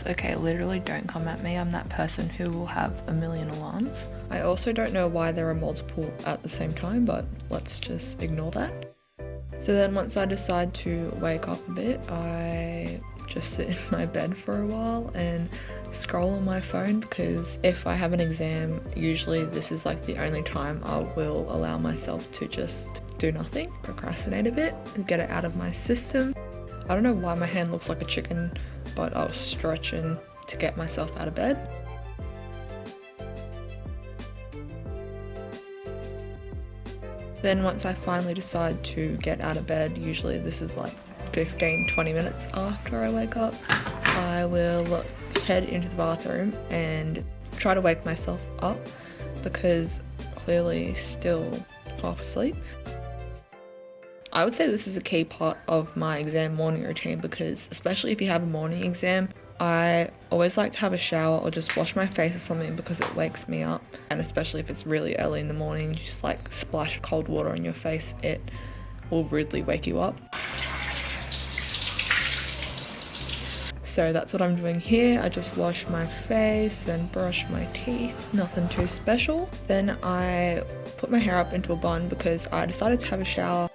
alarms. Okay, literally don't come at me. I'm that person who will have a million alarms. I also don't know why there are multiple at the same time, but let's just ignore that. So then once I decide to wake up a bit, I just sit in my bed for a while and scroll on my phone, because if I have an exam, usually this is like the only time I will allow myself to just do nothing, procrastinate a bit and get it out of my system. I don't know why my hand looks like a chicken, but I was stretching to get myself out of bed. Then once I finally decide to get out of bed, usually this is like 15-20 minutes after I wake up, I will head into the bathroom and try to wake myself up, because clearly still half asleep. I would say this is a key part of my exam morning routine, because especially if you have a morning exam, I always like to have a shower or just wash my face or something, because it wakes me up. And especially if it's really early in the morning, just like splash cold water on your face, it will rudely wake you up. So that's what I'm doing here. I just wash my face, then brush my teeth, nothing too special. Then I put my hair up into a bun because I decided to have a shower.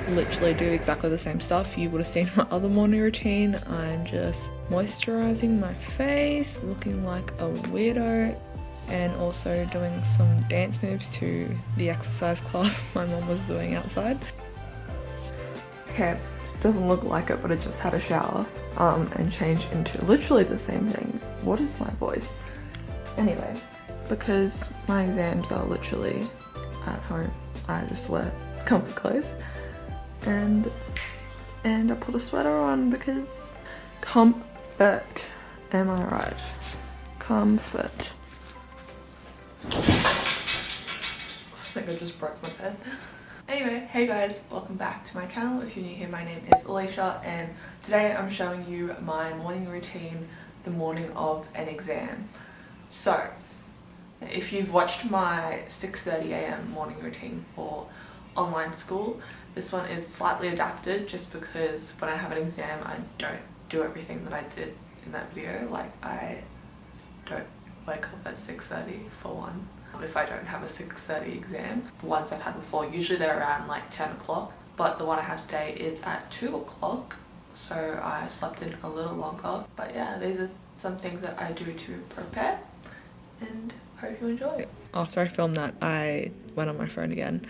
Literally do exactly the same stuff you would have seen in my other morning routine. I'm just moisturizing my face, looking like a weirdo, and also doing some dance moves to the exercise class my mom was doing outside. Okay, it doesn't look like it, but I just had a shower and changed into literally the same thing. What is my voice? Anyway, because my exams are literally at home, I just wear comfy clothes. And I put a sweater on because comfort, am I right? Comfort. I think I just broke my pen. Anyway, hey guys, welcome back to my channel. If you're new here, my name is Alicia, and today I'm showing you my morning routine the morning of an exam. So, if you've watched my 6:30 a.m. morning routine for online school, this one is slightly adapted just because when I have an exam I don't do everything that I did in that video. Like, I don't wake up at 6:30 for one. If I don't have a 6:30 exam, the ones I've had before, usually they're around like 10 o'clock, but the one I have today is at 2 o'clock, so I slept in a little longer. But yeah, these are some things that I do to prepare, and hope you enjoy. After I filmed that, I went on my phone again.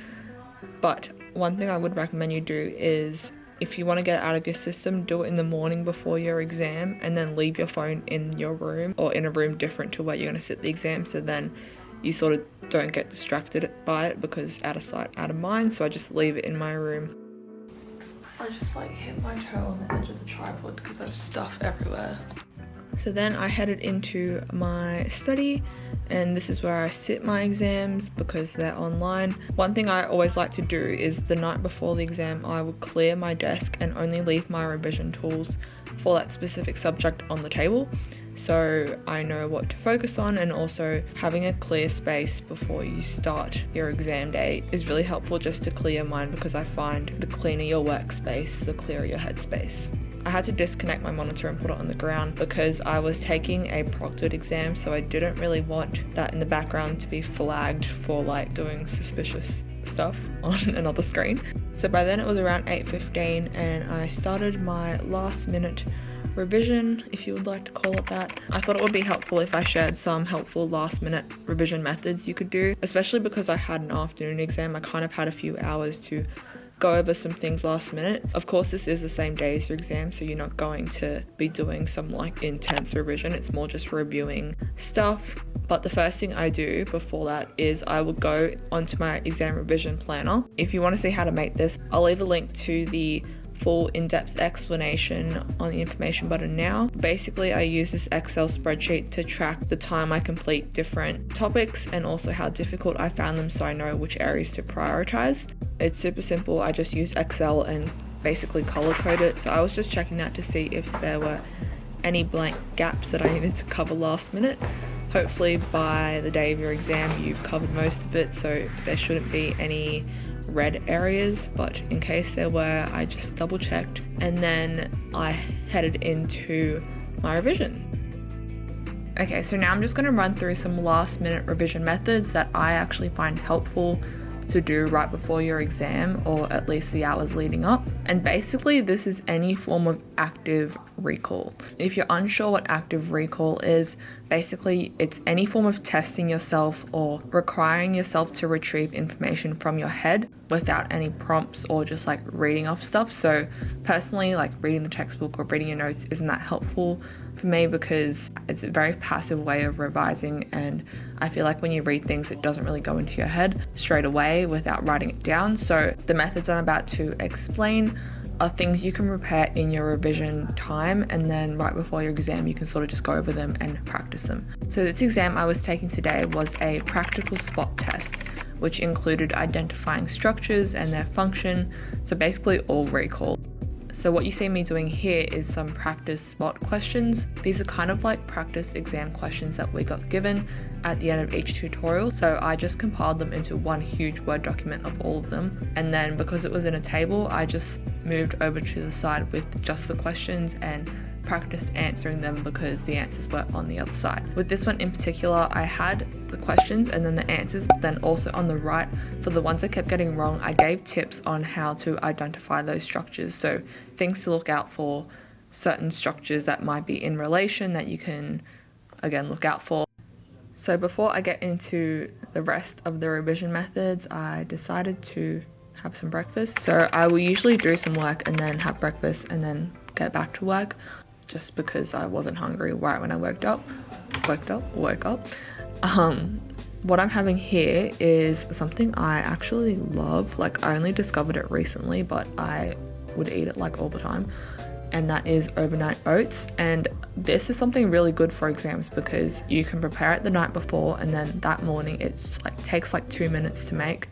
But one thing I would recommend you do is, if you want to get it out of your system, do it in the morning before your exam, and then leave your phone in your room or in a room different to where you're going to sit the exam, so then you sort of don't get distracted by it, because out of sight, out of mind. So I just leave it in my room. I just like hit my toe on the edge of the tripod because I have stuff everywhere. So then I headed into my study, and this is where I sit my exams because they're online. One thing I always like to do is the night before the exam, I would clear my desk and only leave my revision tools for that specific subject on the table, so I know what to focus on. And also having a clear space before you start your exam day is really helpful, just to clear your mind, because I find the cleaner your workspace, the clearer your headspace. I had to disconnect my monitor and put it on the ground because I was taking a proctored exam, so I didn't really want that in the background to be flagged for like doing suspicious stuff on another screen. So by then it was around 8:15, and I started my last minute revision, if you would like to call it that. I thought it would be helpful if I shared some helpful last minute revision methods you could do, especially because I had an afternoon exam. I kind of had a few hours to go over some things last minute. Of course, this is the same day as your exam, so you're not going to be doing some like intense revision. It's more just reviewing stuff. But the first thing I do before that is I will go onto my exam revision planner. If you want to see how to make this, I'll leave a link to the full in-depth explanation on the information button now. Basically, I use this Excel spreadsheet to track the time I complete different topics and also how difficult I found them, so I know which areas to prioritize. It's super simple. I just use Excel and basically color code it. So I was just checking that to see if there were any blank gaps that I needed to cover last minute. Hopefully by the day of your exam you've covered most of it, so there shouldn't be any red areas, but in case there were, I just double checked and then I headed into my revision. Okay, so now I'm just going to run through some last minute revision methods that I actually find helpful to do right before your exam, or at least the hours leading up. And basically this is any form of active recall. If you're unsure what active recall is, basically it's any form of testing yourself or requiring yourself to retrieve information from your head without any prompts or just like reading off stuff. So personally, like reading the textbook or reading your notes isn't that helpful for me because it's a very passive way of revising, and I feel like when you read things it doesn't really go into your head straight away without writing it down. So the methods I'm about to explain are things you can prepare in your revision time, and then right before your exam you can sort of just go over them and practice them. So this exam I was taking today was a practical spot test, which included identifying structures and their function, so basically all recall. So what you see me doing here is some practice spot questions. These are kind of like practice exam questions that we got given at the end of each tutorial. So I just compiled them into one huge Word document of all of them. And then because it was in a table, I just moved over to the side with just the questions and practiced answering them because the answers were on the other side. With this one in particular, I had the questions and then the answers, but then also on the right, for the ones I kept getting wrong, I gave tips on how to identify those structures. So things to look out for, certain structures that might be in relation that you can, again, look out for. So before I get into the rest of the revision methods, I decided to have some breakfast. So I will usually do some work and then have breakfast and then get back to work, just because I wasn't hungry right when I woke up. What I'm having here is something I actually love. Like, I only discovered it recently, but I would eat it like all the time, and that is overnight oats. And this is something really good for exams because you can prepare it the night before and then that morning it's like takes like 2 minutes to make.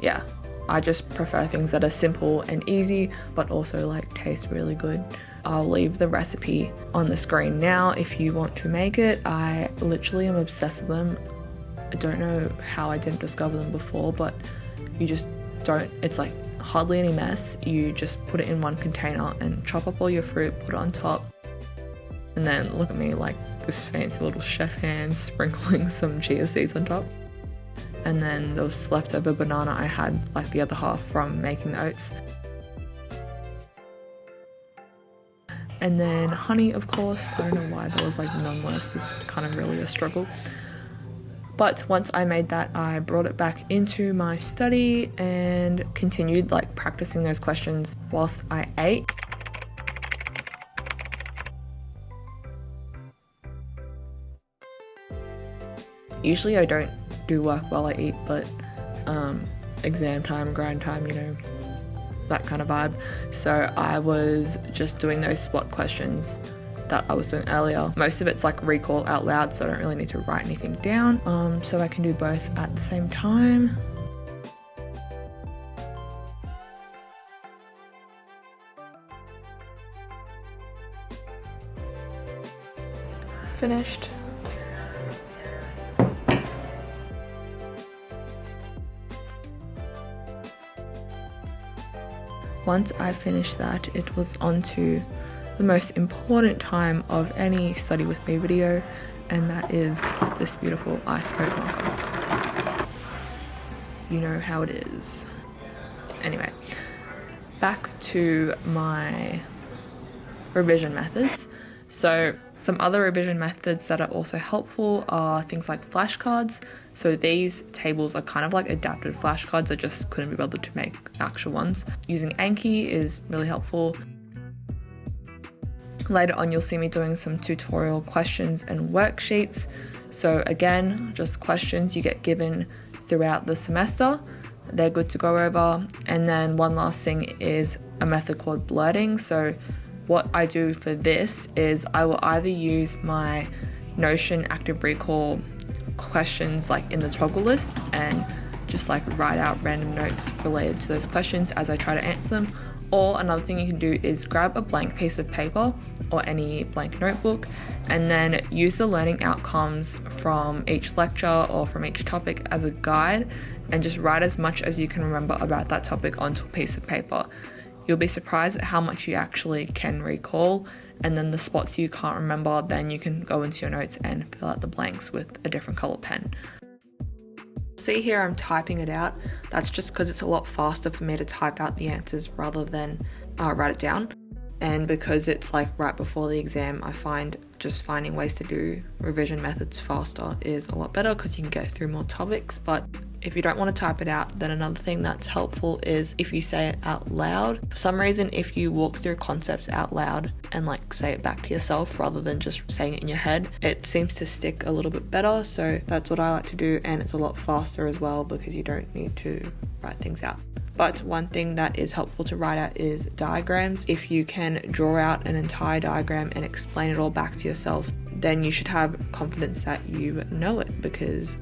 Yeah, I just prefer things that are simple and easy, but also like taste really good. I'll leave the recipe on the screen now if you want to make it. I literally am obsessed with them. I don't know how I didn't discover them before, but you just don't, it's like hardly any mess. You just put it in one container and chop up all your fruit, put it on top, and then look at me like this fancy little chef hand sprinkling some chia seeds on top. And then there was leftover banana I had, like the other half from making the oats. And then honey, of course. I don't know why there was like none left. This is kind of really a struggle. But once I made that, I brought it back into my study and continued like practicing those questions whilst I ate. Usually I don't do work while I eat, but exam time, grind time, you know, that kind of vibe. So I was just doing those spot questions that I was doing earlier. Most of it's like recall out loud, so I don't really need to write anything down. So I can do both at the same time. Finished. Once I finished that, it was on to the most important time of any Study With Me video, and that is this beautiful ice coat marker. You know how it is. Anyway, back to my revision methods. So some other revision methods that are also helpful are things like flashcards. So these tables are kind of like adapted flashcards. I just couldn't be bothered to make actual ones. Using Anki is really helpful. Later on you'll see me doing some tutorial questions and worksheets. So again, just questions you get given throughout the semester. They're good to go over. And then one last thing is a method called blurting. So what I do for this is I will either use my Notion active recall questions like in the toggle list and just like write out random notes related to those questions as I try to answer them. Or another thing you can do is grab a blank piece of paper or any blank notebook and then use the learning outcomes from each lecture or from each topic as a guide and just write as much as you can remember about that topic onto a piece of paper. You'll be surprised at how much you actually can recall, and then the spots you can't remember, then you can go into your notes and fill out the blanks with a different color pen. See here, I'm typing it out. That's just because it's a lot faster for me to type out the answers rather than write it down. And because it's like right before the exam, I find just finding ways to do revision methods faster is a lot better because you can get through more topics. But if you don't want to type it out, then another thing that's helpful is if you say it out loud. For some reason, if you walk through concepts out loud and like say it back to yourself rather than just saying it in your head, it seems to stick a little bit better. So that's what I like to do, and it's a lot faster as well because you don't need to write things out. But one thing that is helpful to write out is diagrams. If you can draw out an entire diagram and explain it all back to yourself, then you should have confidence that you know it, because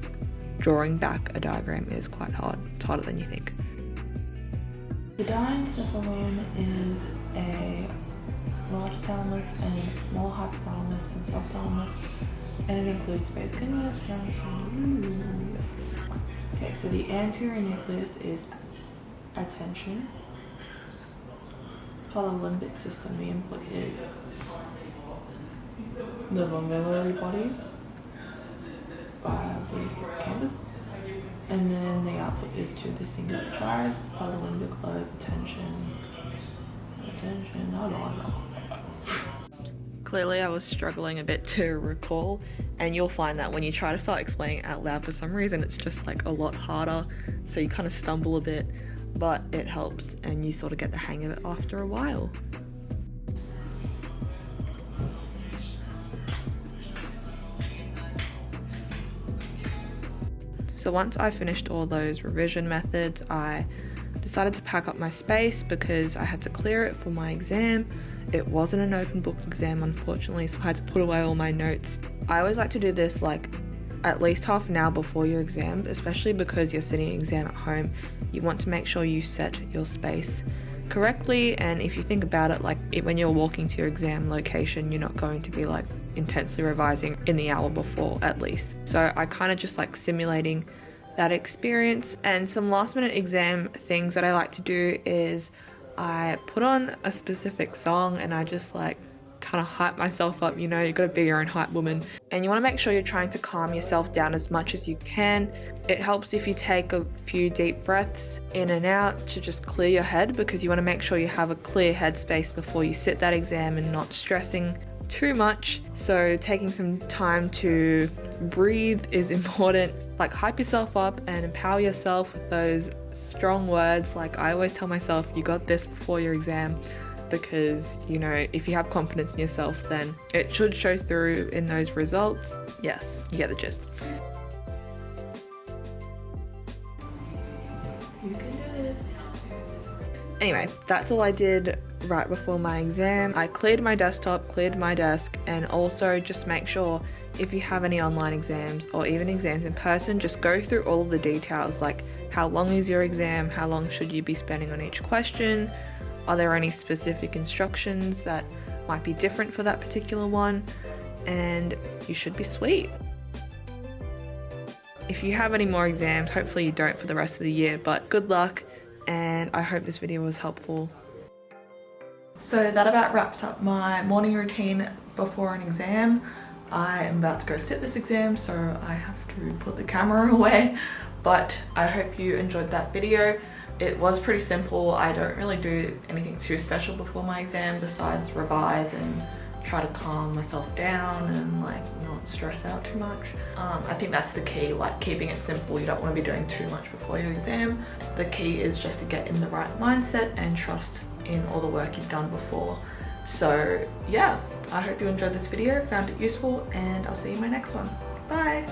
drawing back a diagram is quite hard. It's harder than you think. The diencephalon is a large thalamus and small hypothalamus and subthalamus, and it includes both. Okay, so the anterior nucleus is attention. For the limbic system, the input is the mammillary bodies by the hippocampus, and then the output is to the cingulate gyrus, limbic lobe, attention, hold on. Clearly I was struggling a bit to recall, and you'll find that when you try to start explaining it out loud, for some reason it's just like a lot harder, so you kind of stumble a bit, but it helps and you sort of get the hang of it after a while. So once I finished all those revision methods, I decided to pack up my space because I had to clear it for my exam. It wasn't an open book exam, unfortunately, so I had to put away all my notes. I always like to do this like at least half an hour before your exam, especially because you're sitting an exam at home. You want to make sure you set your space correctly, and if you think about it, like when you're walking to your exam location, you're not going to be like intensely revising in the hour before at least. So I kind of just like simulating that experience. And some last minute exam things that I like to do is I put on a specific song and I just like kind of hype myself up. You know, you gotta be your own hype woman, and you want to make sure you're trying to calm yourself down as much as you can. It helps if you take a few deep breaths in and out to just clear your head, because you want to make sure you have a clear headspace before you sit that exam and not stressing too much. So taking some time to breathe is important. Like hype yourself up and empower yourself with those strong words. Like I always tell myself, you got this before your exam, because you know, if you have confidence in yourself, then it should show through in those results. Yes, you get the gist. You can do this. Anyway, that's all I did right before my exam. I cleared my desktop, cleared my desk, and also just make sure if you have any online exams or even exams in person, just go through all of the details, like how long is your exam, how long should you be spending on each question, are there any specific instructions that might be different for that particular one, and you should be sweet. If you have any more exams, hopefully you don't for the rest of the year, but good luck, and I hope this video was helpful. So that about wraps up my morning routine before an exam. I am about to go sit this exam, so I have to put the camera away, but I hope you enjoyed that video. It was pretty simple. I don't really do anything too special before my exam besides revise and try to calm myself down and like not stress out too much. I think that's the key, like keeping it simple. You don't want to be doing too much before your exam. The key is just to get in the right mindset and trust in all the work you've done before. So yeah, I hope you enjoyed this video, found it useful, and I'll see you in my next one. Bye!